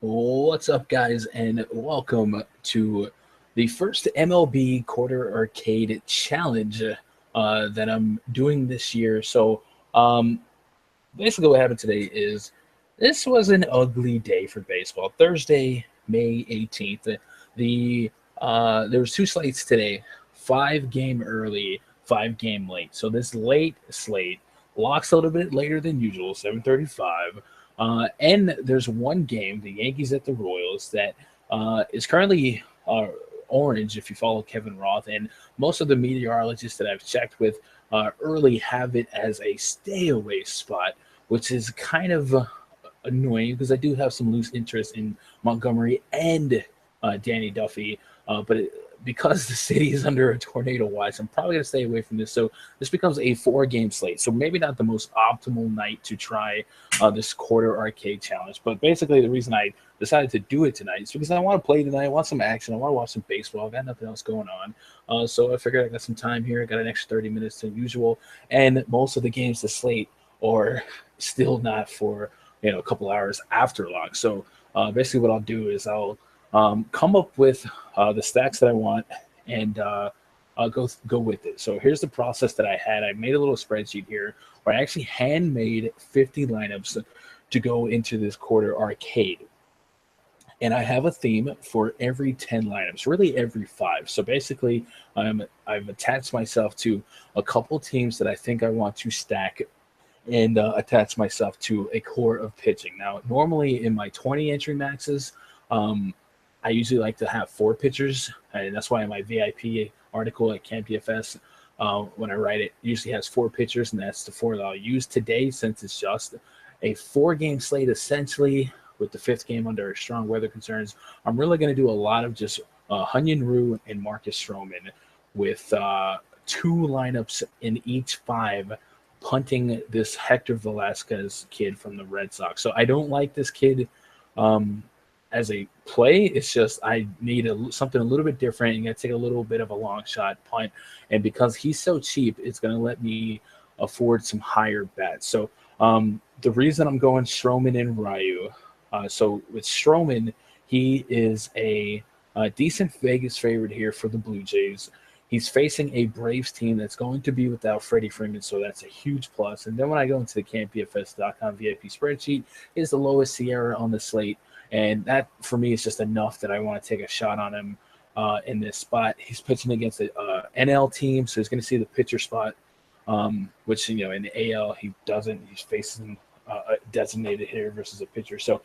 What's up, guys, and welcome to the first MLB Quarter Arcade Challenge that I'm doing this year. Um, basically, what happened today is this was an ugly day for baseball. Thursday, May 18th. There was two slates today, 5 game early, 5 game late. So this late slate locks a little bit later than usual, 7:35. And there's one game, the Yankees at the Royals, that is currently orange if you follow Kevin Roth. And most of the meteorologists that I've checked with early have it as a stay away spot, which is kind of annoying because I do have some loose interest in Montgomery and Danny Duffy. Because the city is under a tornado watch, I'm probably going to stay away from this. So this becomes a 4 game slate. So maybe not the most optimal night to try this quarter arcade challenge. But basically, the reason I decided to do it tonight is because I want to play tonight. I want some action. I want to watch some baseball. I've got nothing else going on. So I figured I got some time here. I got an extra 30 minutes than usual. And most of the games to slate are still not for a couple hours after lock. So basically, what I'll do is I'll come up with the stacks that I want, and I'll go with it. So here's the process that I had. I made a little spreadsheet here where I actually handmade 50 lineups to go into this quarter arcade. And I have a theme for every 10 lineups, really every 5. So basically, I've attached myself to a couple teams that I think I want to stack and attach myself to a core of pitching. Now, normally in my 20 entry maxes, I usually like to have 4 pitchers, and that's why in my VIP article at Camp PFS, when I write it, usually has 4 pitchers, and that's the 4 that I'll use today since it's just a 4 game slate essentially with the 5th game under strong weather concerns. I'm really going to do a lot of just Hunyin Ryu and Marcus Stroman with 2 lineups in each 5 punting this Hector Velasquez kid from the Red Sox. So I don't like this kid as a play. It's just I need something a little bit different. You got to take a little bit of a long shot punt, and because he's so cheap, it's going to let me afford some higher bets. So the reason I'm going Stroman and Ryu. So with Stroman, he is a decent Vegas favorite here for the Blue Jays. He's facing a Braves team that's going to be without Freddie Freeman, so that's a huge plus. And then when I go into the CampBFS.com VIP spreadsheet, is the lowest Sierra on the slate. And that, for me, is just enough that I want to take a shot on him in this spot. He's pitching against an NL team, so he's going to see the pitcher spot, which, in the AL, he doesn't. He's facing a designated hitter versus a pitcher. So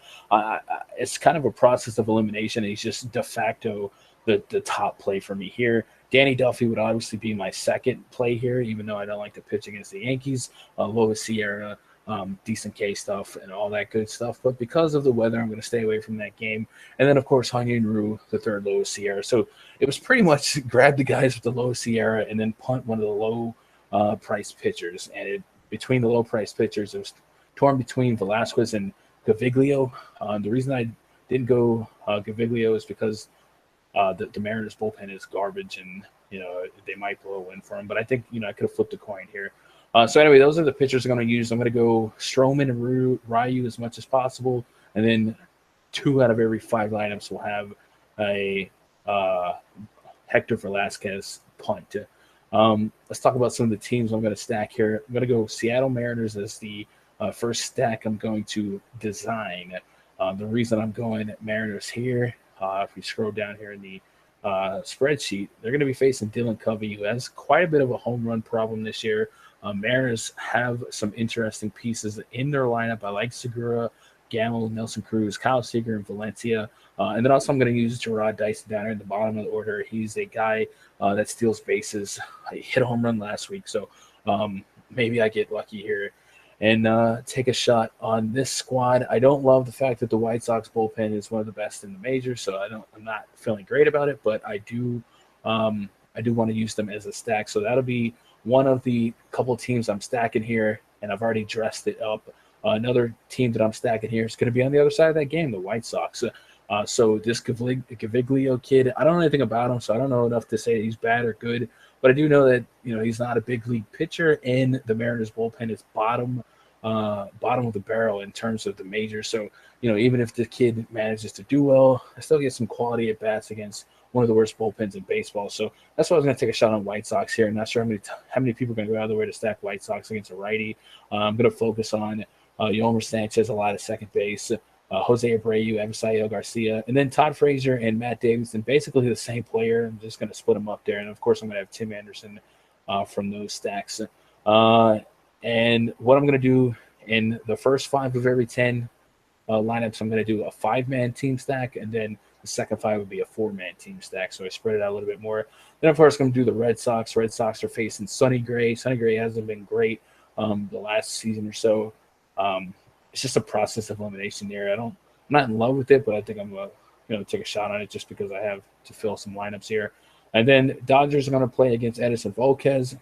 it's kind of a process of elimination. He's just de facto the top play for me here. Danny Duffy would obviously be my second play here, even though I don't like to pitch against the Yankees. Lois Sierra, decent K stuff and all that good stuff. But because of the weather, I'm going to stay away from that game. And then, of course, Hunyin Ryu, the third lowest Sierra. So it was pretty much grab the guys with the low Sierra and then punt one of the low price pitchers. And between the low price pitchers, it was torn between Velasquez and Gaviglio. The reason I didn't go Gaviglio is because the Mariners bullpen is garbage, and they might blow a win for him. But I think I could have flipped a coin here. So anyway, those are the pitchers I'm going to use. I'm going to go Stroman and Ryu as much as possible, and then 2 out of every 5 lineups will have a Hector Velasquez punt. Let's talk about some of the teams I'm going to stack here. I'm going to go Seattle Mariners as the first stack I'm going to design. The reason I'm going Mariners here, if we scroll down here in the spreadsheet, they're going to be facing Dylan Covey, who has quite a bit of a home run problem this year. Mariners have some interesting pieces in their lineup. I like Segura, Gamble, Nelson Cruz, Kyle Seager, and Valencia. And then also I'm going to use Gerard Dyson down here in the bottom of the order. He's a guy that steals bases. He hit a home run last week, so maybe I get lucky here and take a shot on this squad. I don't love the fact that the White Sox bullpen is one of the best in the majors, so I'm not feeling great about it, but I do want to use them as a stack. So that'll be one of the couple teams I'm stacking here, and I've already dressed it up. Another team that I'm stacking here is going to be on the other side of that game, the White Sox. So this Gaviglio kid, I don't know anything about him, so I don't know enough to say he's bad or good. But I do know that he's not a big league pitcher, and the Mariners bullpen is bottom bottom of the barrel in terms of the majors. So, even if the kid manages to do well, I still get some quality at bats against one of the worst bullpens in baseball. So that's why I was going to take a shot on White Sox here. I'm not sure how many people are going to go out of their way to stack White Sox against a righty. I'm going to focus on Yomer Sanchez, a lot of second base, Jose Abreu, Evangelio Garcia, and then Todd Frazier and Matt Davidson, basically the same player. I'm just going to split them up there. And, of course, I'm going to have Tim Anderson from those stacks. And what I'm going to do in the first 5 of every 10 lineups, I'm going to do a 5-man team stack, and then the second 5 would be a 4-man team stack. So I spread it out a little bit more. Then, of course, I'm going to do the Red Sox. Red Sox are facing Sonny Gray. Sonny Gray hasn't been great the last season or so. It's just a process of elimination there. I'm not in love with it, but I think I'm going to take a shot on it just because I have to fill some lineups here. And then Dodgers are going to play against Edison Volquez.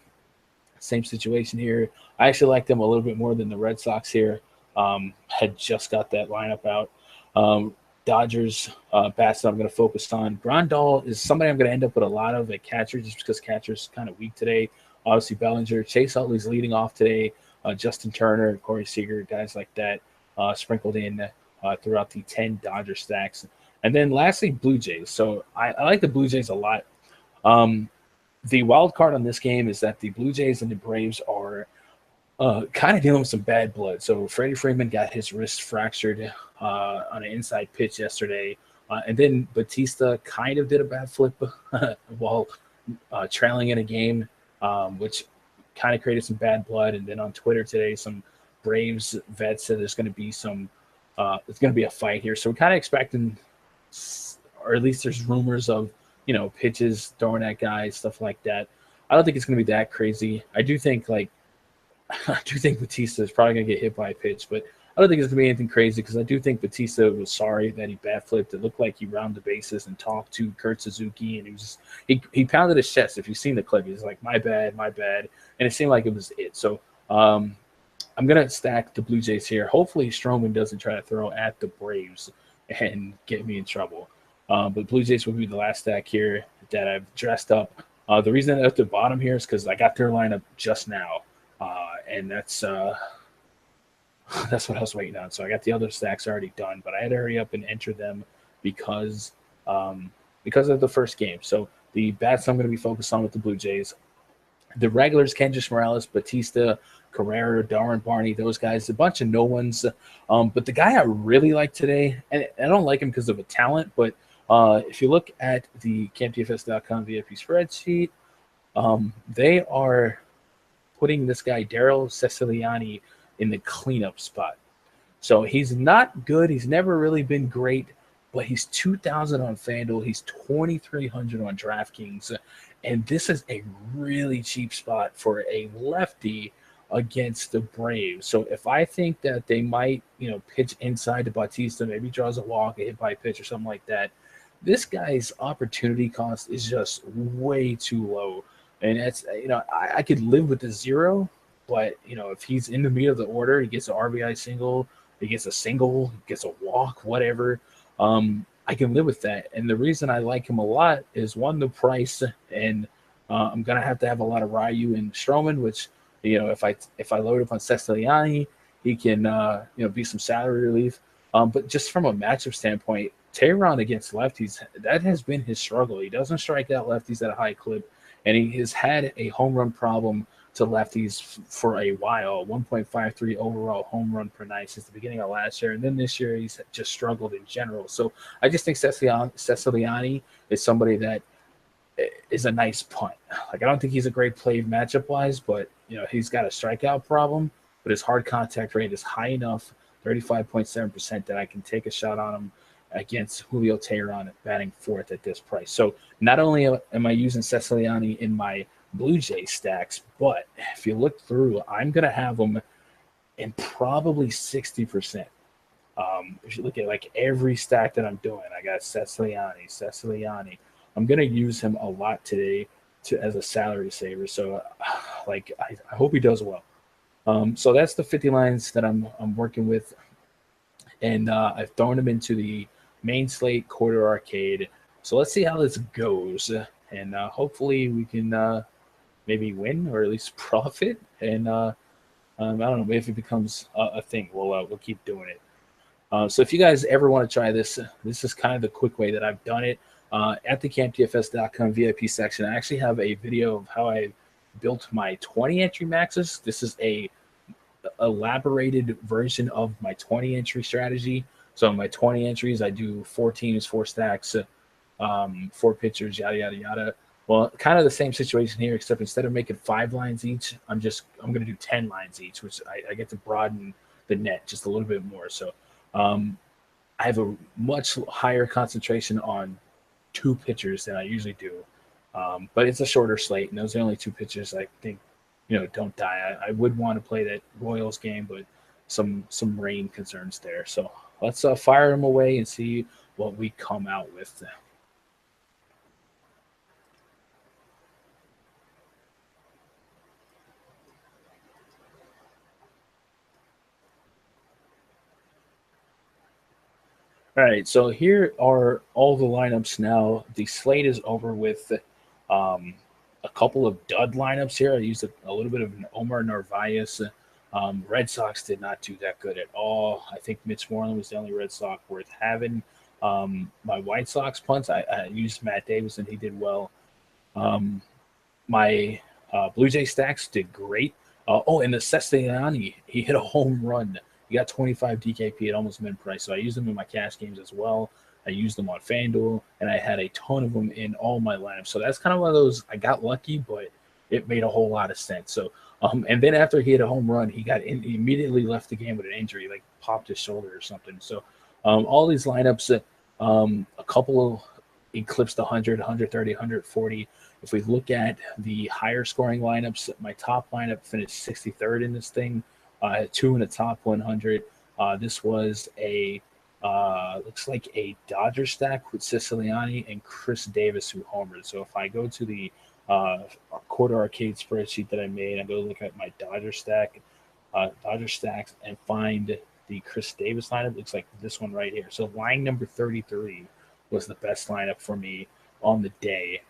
Same situation here. I actually like them a little bit more than the Red Sox here. Had just got that lineup out. Dodgers bats that I'm going to focus on. Grandal is somebody I'm going to end up with a lot of at catcher just because catcher's kind of weak today. Obviously, Bellinger. Chase Utley's leading off today. Justin Turner, Corey Seager, guys like that sprinkled in throughout the 10 Dodger stacks. And then lastly, Blue Jays. So I like the Blue Jays a lot. The wild card on this game is that the Blue Jays and the Braves are kind of dealing with some bad blood. So Freddie Freeman got his wrist fractured on an inside pitch yesterday. And then Batista kind of did a bad flip while trailing in a game, which kind of created some bad blood. And then on Twitter today, some Braves vets said there's going to be it's going to be a fight here. So we're kind of expecting, or at least there's rumors of, pitches thrown at guys, stuff like that. I don't think it's going to be that crazy. I do think Batista is probably going to get hit by a pitch, but I don't think it's going to be anything crazy because I do think Batista was sorry that he bat flipped. It looked like he rounded the bases and talked to Kurt Suzuki, and he pounded his chest. If you've seen the clip, he's like, my bad, and it seemed like it was it. So I'm going to stack the Blue Jays here. Hopefully Stroman doesn't try to throw at the Braves and get me in trouble. But Blue Jays will be the last stack here that I've dressed up. The reason I'm at the bottom here is because I got their lineup just now, and that's what I was waiting on. So I got the other stacks already done, but I had to hurry up and enter them because of the first game. So the bats I'm going to be focused on with the Blue Jays. The regulars, Kendrys Morales, Batista, Carrera, Darwin Barney, those guys, a bunch of no ones. But the guy I really like today, and I don't like him because of a talent, but if you look at the CampDFS.com VIP spreadsheet, they are putting this guy, Daryl Siciliani, in the cleanup spot. So he's not good. He's never really been great, but he's 2,000 on FanDuel. He's 2,300 on DraftKings. And this is a really cheap spot for a lefty against the Braves. So if I think that they might, pitch inside to Bautista, maybe draws a walk, a hit by pitch or something like that, this guy's opportunity cost is just way too low. And it's, I could live with the 0, but, if he's in the meat of the order, he gets an RBI single, he gets a single, he gets a walk, whatever, I can live with that. And the reason I like him a lot is, one, the price, and I'm going to have a lot of Ryu and Stroman, which, if I load up on Siciliani, he can, be some salary relief. But just from a matchup standpoint, Tehran against lefties, that has been his struggle. He doesn't strike out lefties at a high clip, and he has had a home run problem to lefties for a while. 1.53 overall home run per night since the beginning of last year, and then this year he's just struggled in general. So I just think Siciliani is somebody that is a nice punt. Like, I don't think he's a great play matchup-wise, but, he's got a strikeout problem, but his hard contact rate is high enough, 35.7%, that I can take a shot on him against Julio Tehran batting fourth at this price. So not only am I using Siciliani in my Blue Jay stacks, but if you look through, I'm going to have him in probably 60%. If you look at like every stack that I'm doing, I got Siciliani. I'm going to use him a lot today as a salary saver. So I hope he does well. So that's the 50 lines that I'm working with. And I've thrown them into the main slate quarter arcade. So let's see how this goes. And hopefully we can maybe win or at least profit. And I don't know if it becomes a thing. We'll keep doing it. So if you guys ever want to try this, this is kind of the quick way that I've done it. At the campdfs.com VIP section, I actually have a video of how I built my 20 entry maxes. This is a elaborated version of my 20 entry strategy. So my 20 entries, I do 4 teams, 4 stacks, 4 pitchers, yada yada yada. Well, kind of the same situation here, except instead of making 5 lines each, I'm going to do 10 lines each, which I get to broaden the net just a little bit more. So I have a much higher concentration on 2 pitchers than I usually do. But it's a shorter slate, and those are the only 2 pitchers I think, don't die. I would want to play that Royals game, but some rain concerns there. So let's fire them away and see what we come out with. All right, so here are all the lineups now. The slate is over with a couple of dud lineups here. I used a little bit of an Omar Narvaez. Red Sox did not do that good at all. I think Mitch Moreland was the only Red Sox worth having. My White Sox punts, I used Matt Davis, and he did well. My Blue Jay stacks did great. And the Castellani, he hit a home run. He got 25 DKP at almost min price. So I used them in my cash games as well. I used them on FanDuel, and I had a ton of them in all my lineups. So that's kind of one of those, I got lucky, but it made a whole lot of sense. So, and then after he hit a home run, he he immediately left the game with an injury, like popped his shoulder or something. So all these lineups, a couple eclipsed 100, 130, 140. If we look at the higher scoring lineups, my top lineup finished 63rd in this thing. I had 2 in the top 100. This was looks like a Dodger stack with Siciliani and Chris Davis who homered. So if I go to the quarter arcade spreadsheet that I made, I go look at my Dodger stacks, and find the Chris Davis lineup. It looks like this one right here. So line number 33 was the best lineup for me on the day,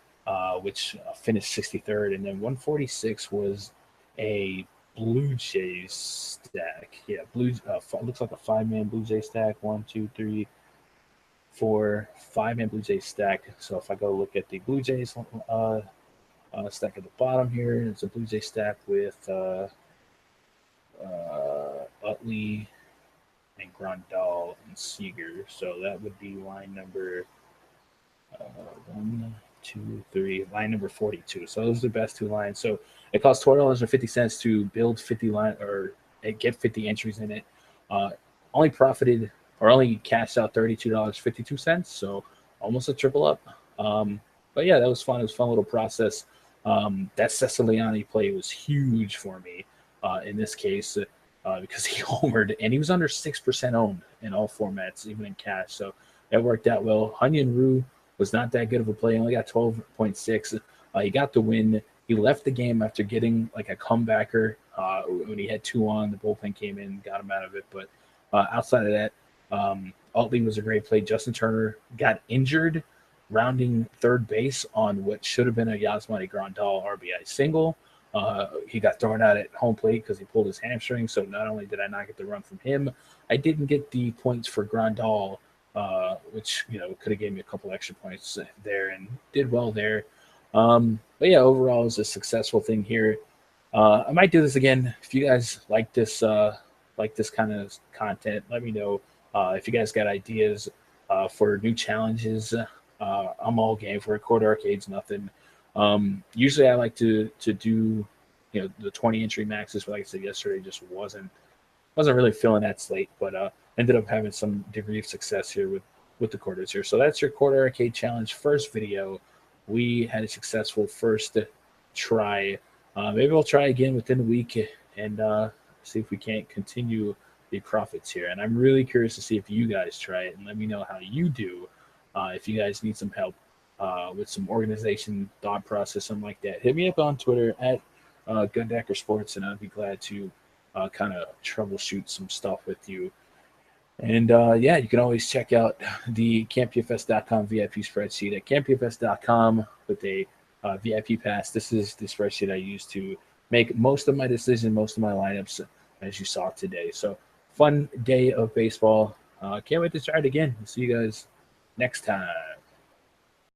which finished 63rd, and then 146 was a Blue Jays stack. Yeah, looks like a 5-man Blue Jay stack. 1, 2, 3, 4, 5-man Blue Jay stack. So if I go look at the Blue Jays stack at the bottom here, it's a Blue Jay stack with Utley and Grandal and Seager. So that would be line number 1, 2, 3, line number 42. So those are the best 2 lines. So it costs $12.50 to build 50 line or get 50 entries in it. Only profited or only cashed out $32.52. So almost a triple up. But yeah, that was fun. It was a fun little process. That Ceciliani play was huge for me in this case because he homered and he was under 6% owned in all formats, even in cash. So that worked out well. Hunyan Ryu was not that good of a play. He only got 12.6. He got the win. He left the game after getting like a comebacker when he had 2 on. The bullpen came in, got him out of it. But outside of that, Utley was a great play. Justin Turner got injured rounding third base on what should have been a Yasmani Grandal RBI single. He got thrown out at home plate because he pulled his hamstring. So not only did I not get the run from him, I didn't get the points for Grandal, which could have gave me a couple extra points there, and did well there. But yeah, overall, it was a successful thing here. I might do this again. If you guys like this kind of content, let me know. If you guys got ideas for new challenges, I'm all game for it. Quarter arcade's nothing. Usually I like to do the 20 entry maxes, but like I said yesterday, just wasn't really feeling that slate, but ended up having some degree of success here with the quarters here. So that's your quarter arcade challenge first video. We had a successful first try. Maybe we'll try again within a week and see if we can't continue the profits here. And I'm really curious to see if you guys try it and let me know how you do. If you guys need some help with some organization, thought process, something like that, hit me up on Twitter at Gundacker Sports, and I'd be glad to kind of troubleshoot some stuff with you. And yeah, you can always check out the CampPFS.com VIP spreadsheet at CampPFS.com with a VIP pass. This is the spreadsheet I use to make most of my decisions, most of my lineups. as you saw today. So fun day of baseball. Can't wait to try it again. See you guys next time.